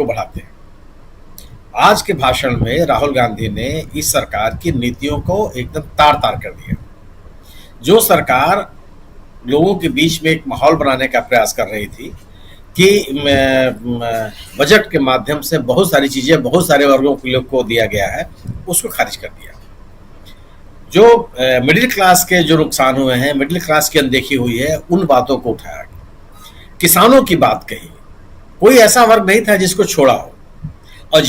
को बढ़ाते हैं। आज के भाषण में राहुल गांधी ने इस सरकार की नीतियों को एकदम तार तार कर दिया। जो सरकार लोगों के बीच में एक माहौल बनाने का प्रयास कर रही थी कि बजट के माध्यम से बहुत सारी चीजें बहुत सारे वर्गों के लोग को दिया गया है, उसको खारिज कर दिया। जो मिडिल क्लास के जो नुकसान हुए हैं, मिडिल क्लास की अनदेखी हुई है, उन बातों को उठाया। किसानों की बात कही, कोई ऐसा वर्ग नहीं था जिसको छोड़ा हो। और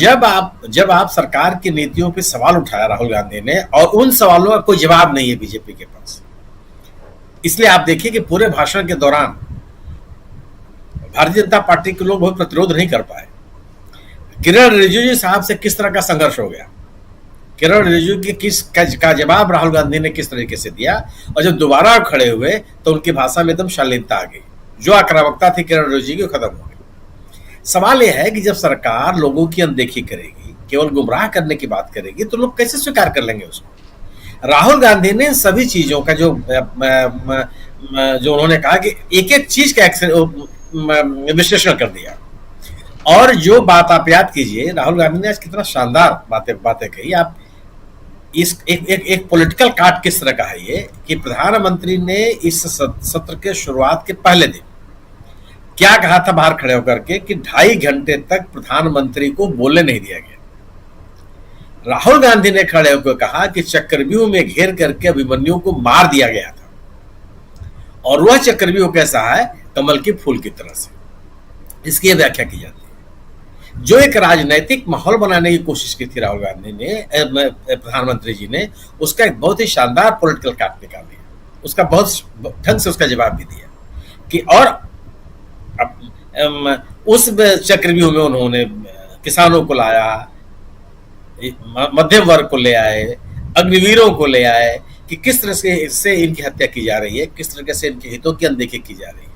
जब आप सरकार की नीतियों पे सवाल उठाया राहुल गांधी ने, और उन सवालों का कोई जवाब नहीं है बीजेपी के पास, इसलिए आप देखिए कि पूरे भाषण के दौरान भारतीय जनता पार्टी के लोग बहुत प्रतिरोध नहीं कर पाए। किरण रिजिजू साहब से किस तरह का संघर्ष हो गया, किरण रिजिजू की किस का जवाब राहुल गांधी ने किस तरीके से दिया, और जब दोबारा खड़े हुए तो उनकी भाषा में एकदम शालीनता आ गई। जो आक्रामकता थी किरण रिजिजू की, खत्म हो गई। सवाल यह है कि जब सरकार लोगों की अनदेखी करेगी, केवल गुमराह करने की बात करेगी, तो लोग कैसे स्वीकार कर लेंगे उसको। राहुल गांधी ने सभी चीजों का जो उन्होंने कहा कि एक एक चीज का विश्लेषण कर दिया। और जो बात आप याद कीजिए, राहुल गांधी ने आज कितना शानदार बातें कही। आप इस एक पॉलिटिकल काट किस तरह का है ये, कि प्रधानमंत्री ने इस सत्र के शुरुआत के पहले दिन क्या कहा था बाहर खड़े होकर के, कि 2.5 घंटे तक प्रधानमंत्री को बोलने नहीं दिया गया। राहुल गांधी ने खड़े होकर कहा कि चक्रव्यूह में घेर करके अभिमन्यु को मार दिया गया था, और वह चक्रव्यूह कैसा है, कमल के फूल की तरह से। इसकी व्याख्या की जाती है। जो एक राजनीतिक माहौल बनाने की कोशिश की थी राहुल गांधी ने, प्रधानमंत्री जी ने, उसका एक बहुत ही शानदार पॉलिटिकल काट निकाल दिया। उसका बहुत ढंग से उसका जवाब भी दिया कि और उस चक्रव्यूह में उन्होंने किसानों को लाया, मध्यम वर्ग को ले आए, अग्निवीरों को ले आए, कि किस तरह से इससे इनकी हत्या की जा रही है, किस तरह से इनके हितों की अनदेखी की जा रही है।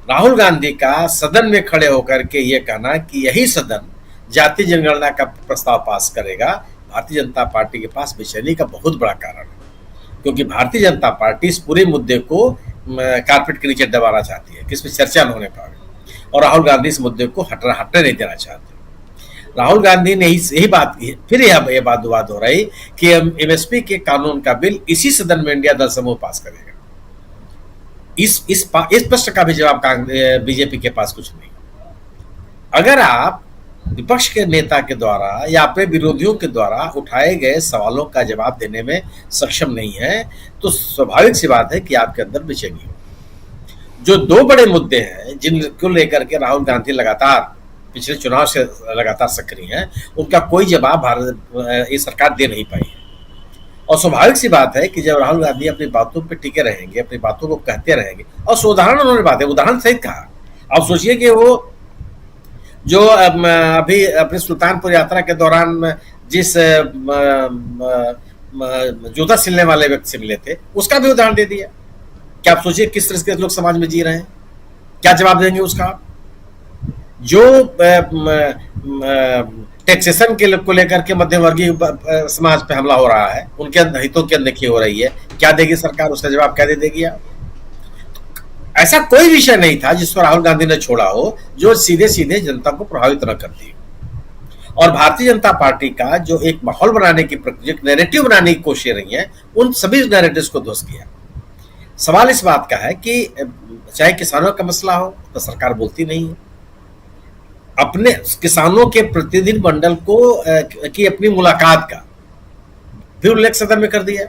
राहुल गांधी का सदन में खड़े होकर के ये कहना कि यही सदन जाति जनगणना का प्रस्ताव पास करेगा, भारतीय जनता पार्टी के पास बेचैनी का बहुत बड़ा कारण है। क्योंकि भारतीय जनता पार्टी इस पूरे मुद्दे को कारपेट के नीचे दबाना चाहती है कि इसमें चर्चा न होने पाए, और राहुल गांधी इस मुद्दे को हटने नहीं देना चाहते। राहुल गांधी ने यही बात की, फिर यह बात हो रही कि एमएसपी के कानून का बिल इसी सदन में इंडिया दल समूह पास करेगा। इस प्रश्न का भी जवाब बीजेपी के पास कुछ नहीं। अगर आप विपक्ष के नेता के द्वारा या अपने विरोधियों के द्वारा उठाए गए सवालों का जवाब देने में सक्षम नहीं है, तो स्वाभाविक सी बात है कि आपके अंदर बेचैनी हो। जो 2 बड़े मुद्दे हैं जिनको लेकर के राहुल गांधी लगातार पिछले चुनाव से लगातार सक्रिय हैं, उनका कोई जवाब ये सरकार दे नहीं पाई है। और स्वाभाविक सी बात है कि जब राहुल गांधी अपनी बातों पर टिके रहेंगे, अपनी बातों को कहते रहेंगे, और उदाहरण उन्होंने बातें उदाहरण सहित कहा। आप सोचिए कि वो जो अभी अपनी सुल्तानपुर यात्रा के दौरान जिस जूता सिलने वाले व्यक्ति से मिले थे, उसका भी उदाहरण दे दिया। क्या आप सोचिए किस तरह के लोग समाज में जी रहे हैं, क्या जवाब देंगे उसका। जो टैक्सेशन को लेकर के मध्यम वर्गीय समाज पे हमला हो रहा है, उनके हितों की अनदेखी हो रही है, क्या देगी सरकार, उसका जवाब क्या दे देगी आप। ऐसा कोई विषय नहीं था जिसको राहुल गांधी ने छोड़ा हो जो सीधे सीधे जनता को प्रभावित न करती। और भारतीय जनता पार्टी का जो एक माहौल बनाने की प्रक्रिया, नैरेटिव बनाने की कोशिश रही है, उन सभी नैरेटिव्स को ध्वस्त किया। सवाल इस बात का है कि चाहे किसानों का मसला हो तो सरकार बोलती नहीं है। अपने किसानों के प्रतिनिधि मंडल को की अपनी मुलाकात का फिर उल्लेख सदन में कर दिया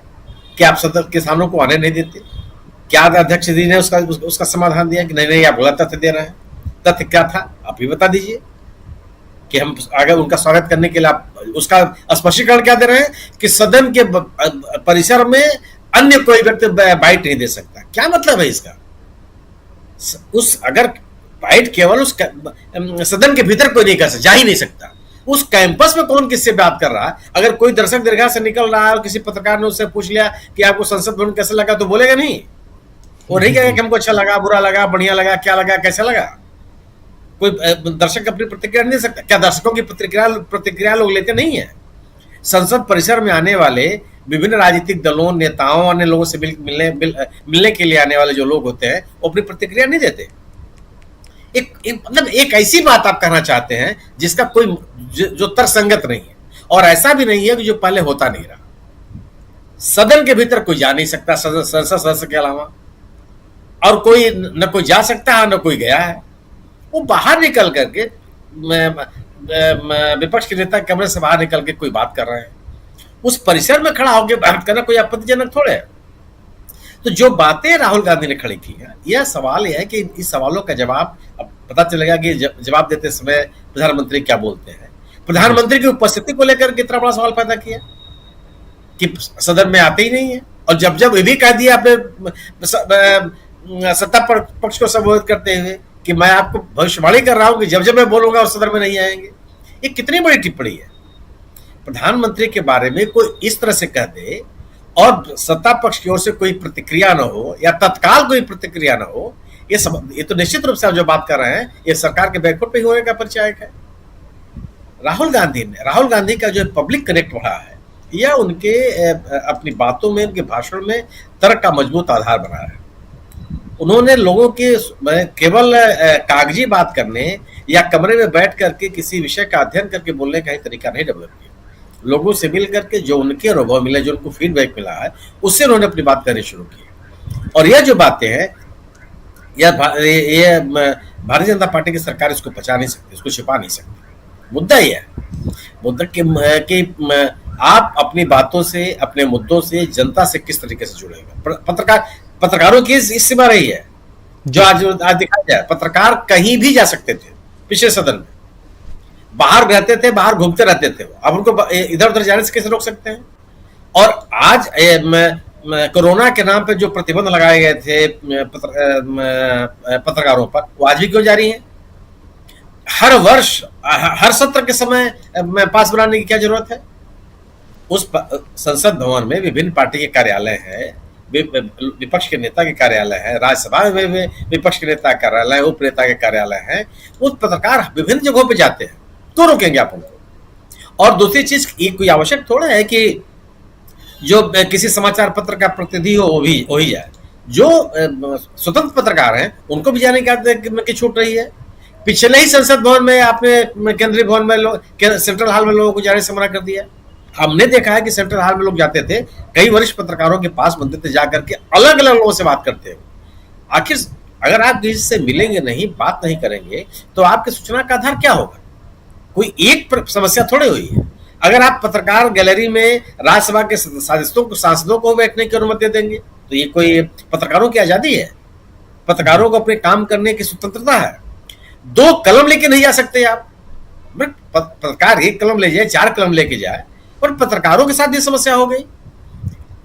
कि आप सदन किसानों को आने नहीं देते। क्या अध्यक्ष जी ने उसका समाधान दिया कि नहीं आप गलत तथ्य दे रहे हैं। तथ्य क्या था आप ही बता दीजिए, कि हम अगर उनका स्वागत करने के लिए आप उसका स्पष्टीकरण क्या दे रहे हैं कि सदन के परिसर में अन्य कोई व्यक्ति बाइट नहीं दे सकता। क्या मतलब है इसका। अगर बाइट केवल उस सदन के भीतर कोई नहीं कर सकता, जा ही नहीं सकता। उस कैंपस में कौन किससे बात कर रहा है। अगर कोई दर्शक दीर्घा से निकल रहा है और किसी पत्रकार ने उससे पूछ लिया कि आपको संसद भवन कैसा लगा, तो बोलेगा नहीं। वो नहीं कहेगा कि हमको अच्छा लगा, बुरा लगा, बढ़िया लगा, क्या लगा, कैसा लगा। कोई दर्शक अपनी प्रतिक्रिया नहीं दे सकता। क्या दर्शकों की प्रतिक्रिया लोग लेते नहीं है। संसद परिसर में आने वाले विभिन्न राजनीतिक दलों, नेताओं, अन्य लोगों से मिलने के लिए आने वाले जो लोग होते हैं, वो अपनी प्रतिक्रिया नहीं देते। मतलब एक ऐसी बात आप कहना चाहते हैं जिसका कोई जो तर्कसंगत नहीं है, और ऐसा भी नहीं है कि जो पहले होता नहीं रहा। सदन के भीतर कोई जा नहीं सकता संसद सदस्य के अलावा, और कोई न कोई जा सकता है न कोई गया है। वो बाहर निकल करके विपक्ष के नेता कमरे से बाहर निकल के कोई बात कर रहे हैं, उस परिसर में खड़ा होकर बात करना कोई आपत्तिजनक थोड़े है। तो जो बातें राहुल गांधी ने खड़ी की है, यह सवाल यह है कि इस सवालों का जवाब अब पता चलेगा कि जवाब देते समय प्रधानमंत्री क्या बोलते हैं। प्रधानमंत्री की उपस्थिति को लेकर कितना बड़ा सवाल पैदा किया कि सदन में आते ही नहीं है, और जब जब ये भी कह दिया अपने सत्ता पक्ष को संबोधित करते हुए कि मैं आपको भविष्यवाणी कर रहा हूं कि जब जब मैं बोलूंगा उस सदन में नहीं आएंगे। ये कितनी बड़ी टिप्पणी है। प्रधानमंत्री के बारे में कोई इस तरह से कह दे और सत्ता पक्ष की ओर से कोई प्रतिक्रिया न हो या तत्काल कोई प्रतिक्रिया न हो, ये तो निश्चित रूप से आप जो बात कर रहे हैं ये सरकार के बैकफुट पे होने का परिचायक है। राहुल गांधी का जो पब्लिक कनेक्ट बढ़ा है, यह उनके अपनी बातों में, उनके भाषण में तर्क का मजबूत आधार बना है। उन्होंने लोगों के केवल कागजी बात करने या कमरे में बैठ करके किसी विषय का अध्ययन करके बोलने का ही तरीका नहीं डेवलप किया। लोगों से मिल करके जो उनके अनुभव मिले, जो उनको फीडबैक मिला है, उससे उन्होंने अपनी बात करनी शुरू की। और यह जो बातें हैं, यह भारतीय जनता पार्टी की सरकार इसको पचा नहीं सकती, इसको छिपा नहीं सकती। मुद्दा यह है, मुद्दा कि आप अपनी बातों से, अपने मुद्दों से जनता से किस तरीके से जुड़ेगा। पत्रकारों की इस सीमा रही है जो आज दिखाया जाए। पत्रकार कहीं भी जा सकते थे पिछले सदन में, बाहर रहते थे, बाहर घूमते रहते थे। अब उनको इधर उधर जाने से कैसे रोक सकते हैं? और आज कोरोना के नाम पे जो प्रतिबंध लगाए गए थे पत्रकारों पर, वो आज भी क्यों जारी है? हर वर्ष, हर सत्र के समय पास बनाने की क्या जरूरत है? उस संसद भवन में विभिन्न पार्टी के कार्यालय हैं, विपक्ष के नेता के कार्यालय है, राज्यसभा में विपक्ष के नेता कार्यालय, उप नेता के कार्यालय है। वो पत्रकार विभिन्न जगहों पे जाते हैं, तो रोकेंगे आप उनको? और दूसरी चीज, ये कोई आवश्यक थोड़ा है कि जो किसी समाचार पत्र का प्रतिनिधि हो वो ही जाए। जो स्वतंत्र पत्रकार हैं उनको भी जाने की छूट रही है। पिछले ही संसद भवन में आपने केंद्रीय भवन में सेंट्रल हॉल में लोगों को जाने से मना कर दिया। हमने देखा है कि सेंट्रल हॉल में लोग जाते थे, कई वरिष्ठ पत्रकारों के पास बनते थे, जाकर के अलग अलग लोगों से बात करते हैं। आखिर अगर आप किसी से मिलेंगे नहीं, बात नहीं करेंगे, तो आपके सूचना का आधार क्या होगा? कोई एक समस्या थोड़ी हुई है। अगर आप पत्रकार गैलरी में राज्यसभा के सांसदों को बैठने की अनुमति देंगे, तो ये कोई पत्रकारों की आजादी है? पत्रकारों को अपने काम करने की स्वतंत्रता है। 2 कलम लेके नहीं जा सकते आप। पत्रकार 1 कलम ले जाए, 4 कलम लेके जाए, और पत्रकारों के साथ ये समस्या हो गई।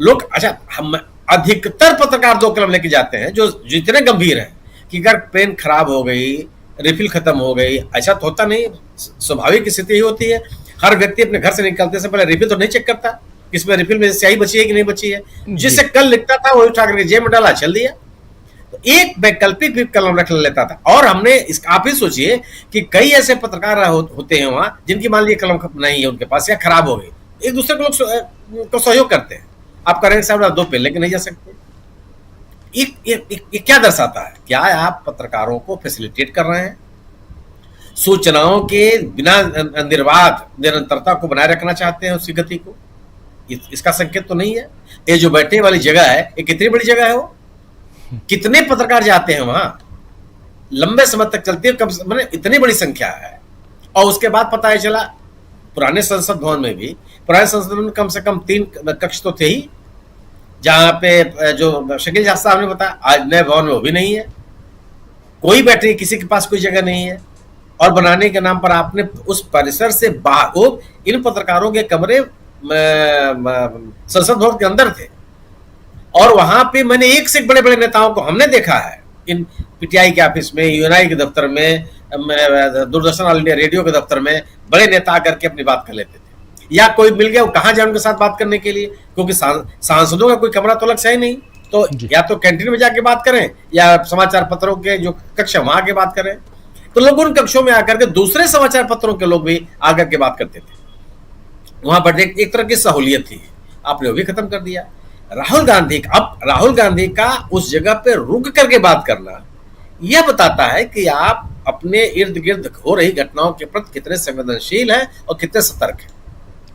लोग, अच्छा, हम अधिकतर पत्रकार 2 कलम लेके जाते हैं जो जितने गंभीर हैं कि अगर पेन खराब हो गई, रिफिल खत्म हो गई, ऐसा तो होता नहीं। स्वाभाविक स्थिति ही होती है, हर व्यक्ति अपने घर से निकलते से पहले रिफिल तो नहीं चेक करता कि इसमें रिफिल में स्याही बची है कि नहीं बची है। जिससे कल लिखता था वही उठा करके जेब में डाला, चल दिया। तो एक वैकल्पिक भी कलम रख लेता था। और हमने आप ही सोचिए कि कई ऐसे पत्रकार होते हैं वहां जिनकी मान लीजिए कलम नहीं है उनके पास या खराब हो गई, एक दूसरे को लोग को सहयोग करते हैं। आप करेंगे साहब 2 पेन लेके नहीं जा सकते। ये क्या दर्शाता है? क्या आप पत्रकारों को फैसिलिटेट कर रहे हैं? सूचनाओं के बिना निर्बाध निरंतरता को बनाए रखना चाहते हैं, उसकी गति को? इसका संकेत तो नहीं है। ये जो बैठने वाली जगह है, ये कितनी बड़ी जगह है? वो कितने पत्रकार जाते हैं वहां, लंबे समय तक चलती है, कम इतनी बड़ी संख्या है। और उसके बाद पता है चला पुराने संसद भवन में भी, पुराने संसद भवन में कम से कम 3 कक्ष तो थे ही, जहां पे जो शकील जहाज साहब ने बताया, आज नए भवन में वो भी नहीं है। कोई बैठने, किसी के पास कोई जगह नहीं है। और बनाने के नाम पर आपने उस परिसर से बाहर, इन पत्रकारों के कमरे संसद भवन के अंदर थे, और वहां पे मैंने एक से एक बड़े बड़े नेताओं को हमने देखा है, इन पीटीआई के ऑफिस में, यूएनआई के दफ्तर में, दूरदर्शन ऑल इंडिया रेडियो के दफ्तर में बड़े नेता आकर के अपनी बात कर लेते थे। या कोई मिल गया, वो कहाँ जाए उनके साथ बात करने के लिए? क्योंकि सांसदों का कोई कमरा तो अलग से ही नहीं, तो या तो कैंटीन में जाके बात करें या समाचार पत्रों के जो कक्ष है वहां के बात करें। तो लोग उन कक्षों में आकर के दूसरे समाचार पत्रों के लोग भी आकर के बात करते थे। वहां पर एक तरह की सहूलियत थी, आपने वो भी खत्म कर दिया। राहुल गांधी का उस जगह पे रुक करके बात करना, यह बताता है कि आप अपने इर्द गिर्द हो रही घटनाओं के प्रति कितने संवेदनशील हैं और कितने सतर्क हैं।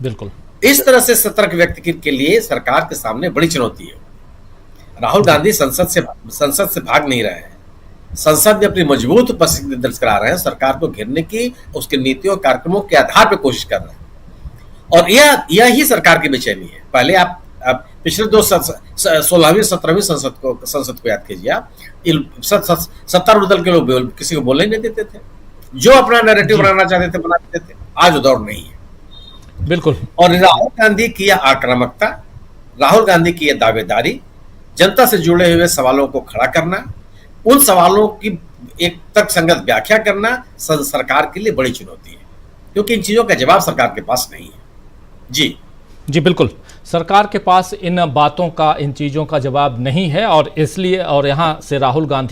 बिल्कुल। इस तरह से सतर्क व्यक्ति के लिए सरकार के सामने बड़ी चुनौती है। राहुल गांधी संसद से भाग नहीं रहे हैं। संसद में अपनी मजबूत उपस्थिति दर्ज करा रहे हैं, सरकार को घेरने की उसके नीतियों कार्यक्रमों के आधार पर कोशिश कर रहे हैं। और यह ही सरकार की बेचैनी है। पहले आप पिछले 16वीं 17वीं संसद को याद कीजिए। आप सत्तारूढ़ दल के लोग किसी को बोलने नहीं देते थे, जो अपना नैरेटिव बनाना चाहते थे बना देते थे। आज वो दौर नहीं है। बिल्कुल। और राहुल गांधी की यह आक्रामकता, राहुल गांधी की यह दावेदारी, जनता से जुड़े हुए सवालों को खड़ा करना, उन सवालों की एक तर्कसंगत व्याख्या करना सरकार के लिए बड़ी चुनौती है, क्योंकि इन चीजों का जवाब सरकार के पास नहीं है। जी बिल्कुल, सरकार के पास इन बातों का, इन चीज़ों का जवाब नहीं है, और इसलिए और यहाँ से राहुल गांधी